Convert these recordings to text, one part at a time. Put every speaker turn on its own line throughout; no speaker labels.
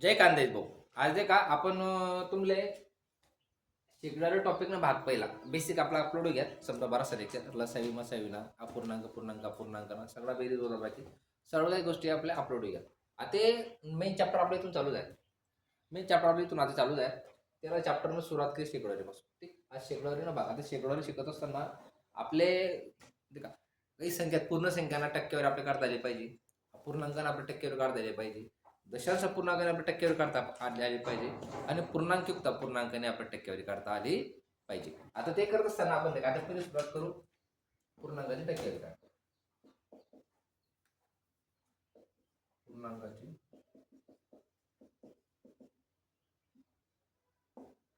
जय कांदेश भाऊ. आज दे का आपण तुमले शिकणारे टॉपिक ना भाग पहिला बेसिक आपला अपलोड घ्या. समजा बराचसा लेक्चर लसावी मसावीना अपूर्णांक पूर्णांक अपूर्णांकना सगळा बेरीज होता बाकी सर्व काही गोष्टी आपल्या अपलोड घ्या. आता मेन चॅप्टर आपल्या इथून चालू आहे. मेन चॅप्टर आपल्या इथून आता चालू आहे. त्याला चॅप्टरनं सुरुवात केली शेकडवारीपासून. ठीक, आज शेकडवारी ना बघा. आता शेकडवारी शिकत असताना आपले का काही संख्यात पूर्ण संख्यांना टक्केवारी आपल्या काढता आली पाहिजे, अपूर्णांकांना आपल्या टक्केवारी काढता आली पाहिजे, दशांश अपूर्णांकाने आपल्या टक्केवारी काढता आली पाहिजे आणि पूर्णांकयुक्त अपूर्णांकाने आपल्या टक्केवारी काढता आली पाहिजे. आता ते करत असताना आपण आता पहिले सुरुवात करू पूर्णांकाची टक्केवारी काढता. पूर्णांकाची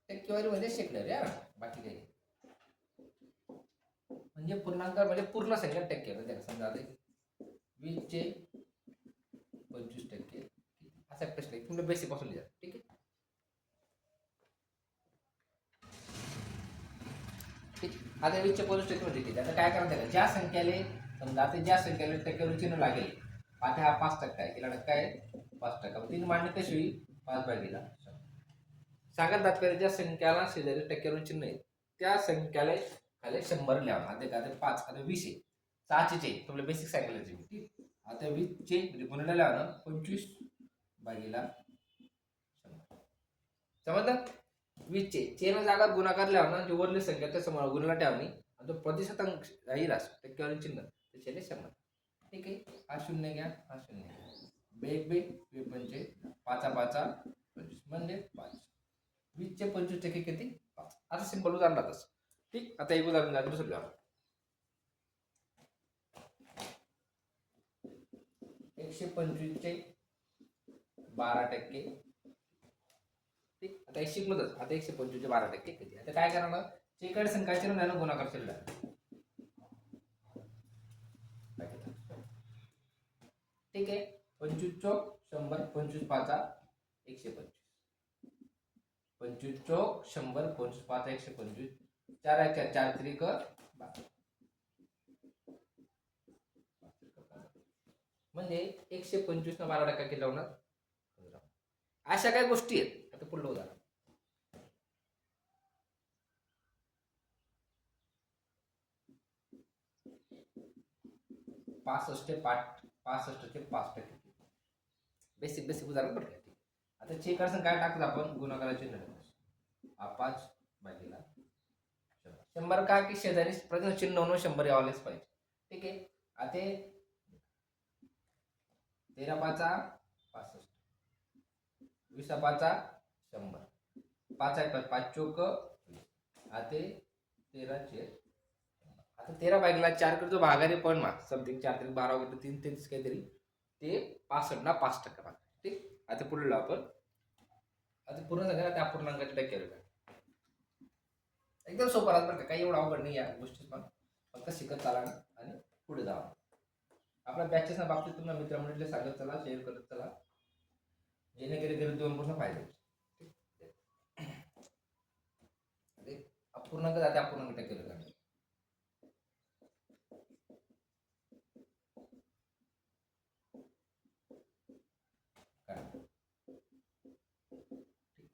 टक्केवारी म्हणजे शेकडवारी हा, बाकी काही म्हणजे पूर्णांक म्हणजे पूर्ण संख्या टक्केवारी. समजा आता 20चे 25% असा प्रश्न आहे. तुम्ही बेसिक पासून लिहा. ठीक आहे. आता 20चे 25% म्हणजे किती? आता काय करायचं आहे, ज्या संख्याले समजा आता ज्या संख्याला टक्केवारी चिन्ह लागेल, आता हा 5% आहे, केला टक्का आहे 5%. तीन मांडणी कशी होईल? 5/100. सांगा तात्पर्य ज्या संख्याला शेजारी टक्केवारी चिन्ह आहे त्या संख्याला खाली 100 लिहावं. आता 5 आता 20 आहे, 6चे तुम्हाला बेसिक सांगितलं. ठीक, आता 20चे म्हणजे गुणिले लावणं 25/100. समजलं? 20चे चेन जागा गुणाकार लावणं जे वरली संख्या त्या समोर गुणला ठेवणी आणि तो प्रतिशतांक राहील टक्केवारी चिन्ह त्याच्याने 100. ठीक आहे. हा शून्य घ्या, हा शून्य घ्या. बेग बेग म्हणजे 5/5 म्हणजे 5. 20चे 25% किती? 5. आता सिंपल उदाहरण राहतच. ठीक, आता एक उदाहरण द्या दुसरं द्या. 125चे 12%. ठीक, आता 100 शिकलोच. आता 125चे 12% किती? आता काय करणार? शेकडे संख्याचे नानं गुणाकार शिल्लक. ठीक आहे. 25 चौक 100, 25 पाचा 125. 25 चौक 100, 25 पाचा 125. 4 4 4 त्रिक 12. म्हणजे 125 न 12% किती होणार? 15. अशा काही गोष्टी आहेत. आता पुढलं उदाहरण 65चे 5%. बेसिक बेसिक उदाहरण पडलं. ठीक, आता चेक असं काय टाकलं आपण गुणाकाराचे चिन्ह 5/100. 100 का की शेजारी प्रथम चिन्ह 100 यावलेच पाहिजे. ठीक आहे. आता 13/5 65, 20/5 100, 5 चौक 20. आता 13चे आता 13/4 करतो भागाने पण माग समथिंग 4 3 12 वगैरे 3 33 काहीतरी ते 65 ना 5% भाग. ठीक, आता पुढे आपण आता पूर्ण सगळ्या त्या अपूर्णांकाची टक्केवारी एकदम सोपं राहत बरं का, काही एवढं अवघड नाही या गोष्टी. पण फक्त शिकत चाला आणि पुढे जावा. आपल्या बॅचेस बाबतीत तुम्हाला मित्रमंडळीला सांगत चला, शेअर करत चला, जेणेकरून गरीब 2% फायदा होईल. अपूर्णांक जाते अपूर्णांक टक्केवारी काढायची.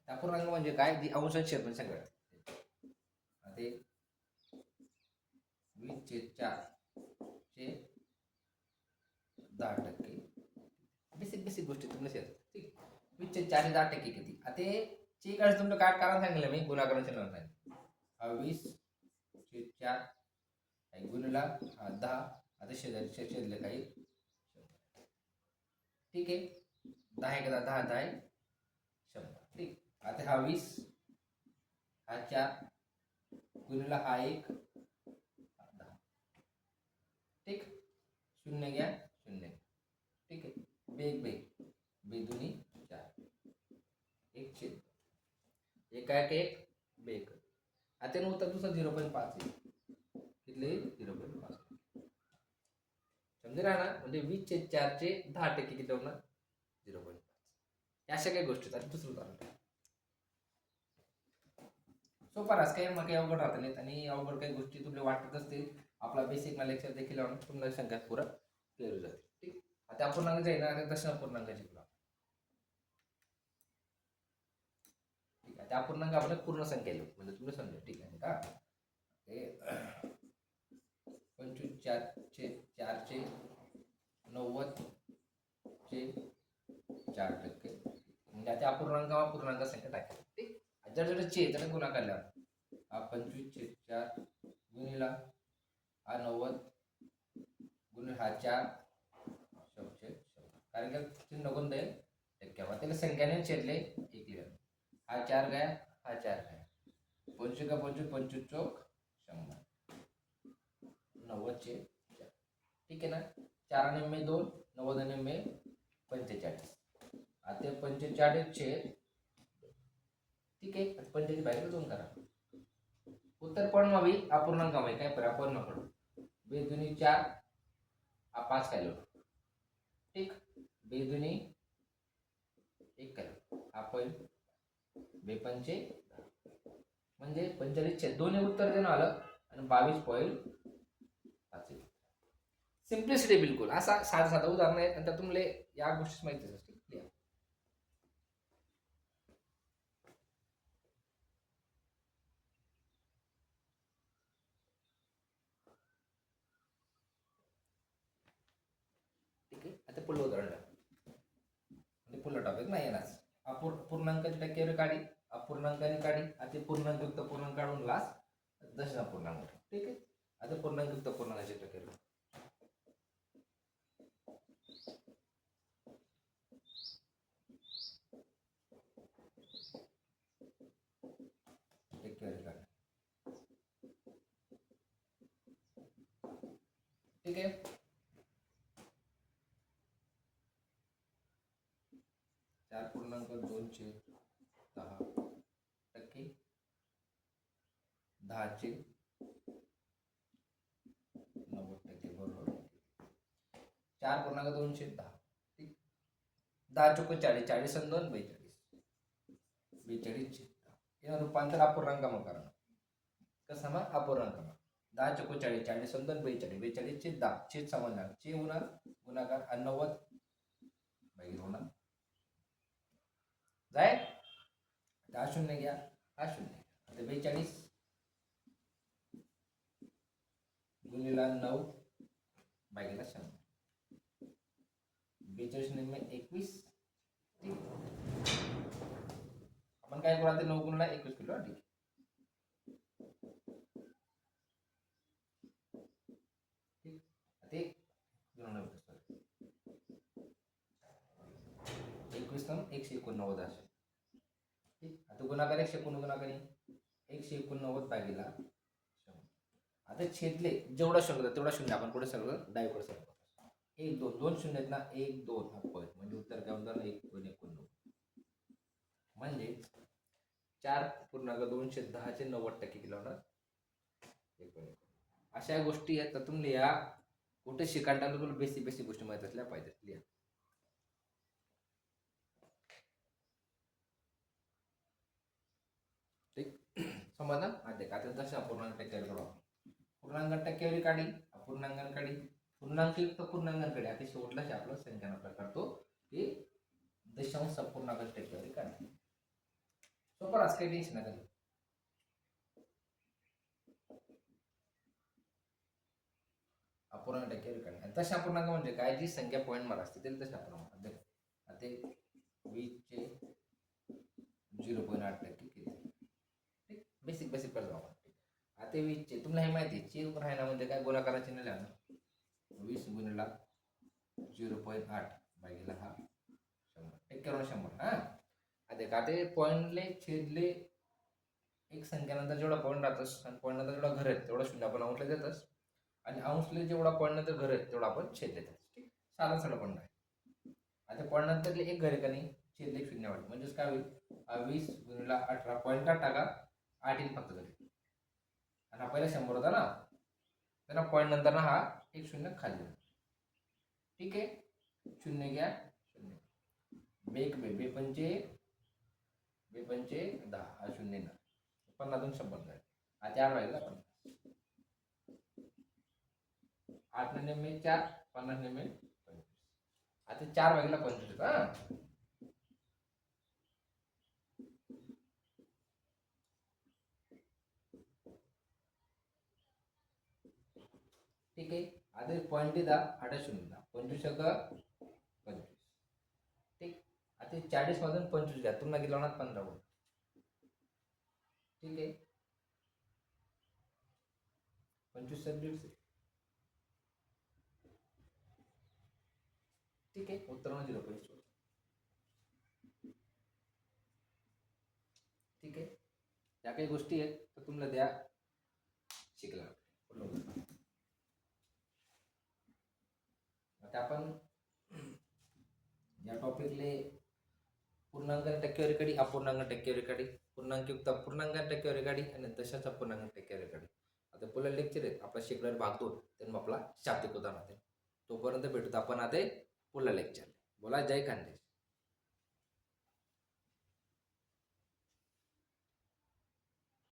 अपूर्णांक म्हणजे काय? अंश आणि छेद सगळं. आता 20/4 चे 10%. बेसिक बेसिक गोष्टी तुम्हाला शेअर. ठीक, 20/4 10% किती? आता चे काय तुमचं काय कारण सांगितलं मी गुणाकाराचे नाव सांगितलं. 20/4 गुणिला 10. आता शेजारी शेजले काही. ठीक आहे. 10 1 10 10 10 100. ठीक, आता हा 20 हा 4 गुणिला हा 1 10. ठीक, शून्य घ्या शून्य. ठीक आहे. बेग बेग बेदुनी 4 1 छेद 1 1 बेग. आता उत्तर दुसरं 0.5 आहे. किती 0.5. समजे ना म्हणजे 20/4 10% किती होणार? 0.5. अशा काही गोष्टी आहेत. दुसरं उदाहरण सोपा राहत काही मग काही अवघड राहत नाहीत आणि अवघड काही गोष्टी तुम्हाला वाटत असतील आपला बेसिक लेक्चर देखील तुम्हाला संख्यात पुरा क्लिअर जाते. ठीक, आता अपूर्णांक जाईल ना, दशम अपूर्णांकाची त्या अपूर्णांक आपण पूर्ण संख्या लिहू, म्हणजे तुम्ही समजा. ठीक आहे का? ते 25 4 90 4%, म्हणजे आता अपूर्णांक संख्या टाकायची. ठीक. जर चे त्याने गुणाकार लावा. हा 25/4 गुणिला हा 90 गुणिले हा 4 100. कारण की चिन्ह कोणतं आहे? टक्क्यावर. त्याला संख्याने छेदले एक लिहा. हा 4 गया, हा 4 गया. 25 का 25, 25 चौक 100. 90/4. ठीक आहे ना? 4 आणि 2, 90 आणि 45. आता 45 छेद. ठीक आहे. 45 बाहेर 2 करा. उत्तर पण व्हावी अपूर्णांक व्हावी. काय करा आपण नको. 2 दुनी 4, हा 5 किलो. ठीक. 2 दुनी 1 किलो. हा पण 2 पंचे, म्हणजे 45 दोन्ही उत्तर देणं आलं आणि 22.5. सिम्प्लिसिटी बिलकुल असा साधा साधा उदाहरण आहे. नंतर तुम्हाला या गोष्टी माहितीच असतील. ठीक आहे. आता पुढलं उदाहरण म्हणजे पुढलं टॉपिक नाही येणार. पूर्णांकाची टक्केवारी काढी, अपूर्णांकाने काढी. आता पूर्णांक पूर्णांक काढून लास्ट दशापूर्णांक. ठीक आहे. आता पूर्णांक पूर्णांकाची टक्केवारी. ठीक आहे. 4.210%, 10/90 बरोबर. 4.210. ठीक. 10 चौक 40, 40 आणि 2 42. या रूपांतर अपूर्णांकामध्ये करा. कसं मग अपूर्णांकामध्ये 10 चौक 40, 40 आणि 2 42. 42 छेद 10 छेद समजणार. चे गुणाकार 90 बाहेर होणार. जाय. हा 0 घ्या, हा 0. आता 42 गुणिला 9 बाहेर 100. 42 ने 21. आपण काय करू? 9 गुणिला 21 किलो. ठीक. ठीक. ते 21 189 असेल. ठीक. आता गुणाकार 189 गुणाकार 189 भागीला 100. आता छेदले जेवढा शून्य तेवढा शून्य आपण पुढे सगळं डावीकडे सरकवतो. 1 2 2 शून्य आहेत ना. 1 2 हा पॉईंट, म्हणजे उत्तर काय होतं? 1.89. म्हणजे 4.210 90% किलो होणार. अशा गोष्टी आहेत. तर तुम्ही या कुठे शिकायला तुला बेसिक गोष्टी माहित असल्या पाहिजेत. लिहा. ठीक. समजलं? आता दशा पूर्णांक टक्केवारी करू. पूर्णांक टक्केवारी काढी, अपूर्णांक काढी, पूर्णांकयुक्त पूर्णांकाकडे. आता शेवटला आपला संख्याना प्रकार तो की दशांश अपूर्णांक टक्केवारी काढली. सोपं आज काही टेन्शन नाही. अपूर्णांक टक्केवारी काढली. दशा पूर्णांक म्हणजे काय? जी संख्या पॉईंट मध्ये असते त्याला दशा पूर्णांक. आता 20 चे 0.8% केले. ठीक. बेसिक करतो आपण. आता 20 चे तुम्हाला हे माहिती आहे. चे राहणं म्हणजे काय? गुणाकारा चिन्ह लिहा ना. 20 गुणिला 0.8 भागिले हा 100. 100. हा. आता ते पॉईंटले छेदले एक संख्यानंतर जेवढा पॉईंट राहतस आणि पॉईंट नंतर जेवढा घर आहे तेवढा शून्य आपण अंशला देतस, आणि अंशले जेवढा पॉईंट नंतर घर आहे तेवढा आपण छेद देतात. ठीक. साधा पॉईंट आहे. आता पॉईंट नंतर एक घर आहे का नाही, छेद एक शून्य वाटत. म्हणजेच काय होईल? 20 गुणिला 18 पॉईंट टाका. 8 येईल फक्त घरी. आणि हा पहिला 100 होता ना. त्यांना पॉईंट नंतर ना हा एक शून्य खाली. ठीक आहे. 0 घ्या. 0 बेक बे बे पंचे 10 हा 0 ना. 50 100 झाले. आता 8 राहिला 50. 8 ने 4 50 ने 25. आता 4 भागीला 25. हा. ठीक आहे. आधी पॉईंट दा 8 25 25. ठीक. आता 40 मधून 25 घ्या, तुम्हाला किती लावणार 15 गुण. ठीक आहे. 25 सर 150. ठीक आहे. उत्तर म्हणजे 0.25. ठीक आहे. या काही गोष्टी आहेत तर तुम्हाला द्या शिकला. आता आपण या टॉपिकले पूर्णांक टक्केवारी काढी, अपूर्णांक टक्केवारी काढी, पूर्णांकयुक्त अपूर्णांक टक्केवारी काढी आणि दशांश अपूर्णांक टक्केवारी काढी. आता पुढला लेक्चर आहे आपला शिकणार भाग 2, तर मग आपला शाब्दिक उदाहरण. तोपर्यंत भेटूत आपण आता पुढला लेक्चर. बोला जय खानदेश.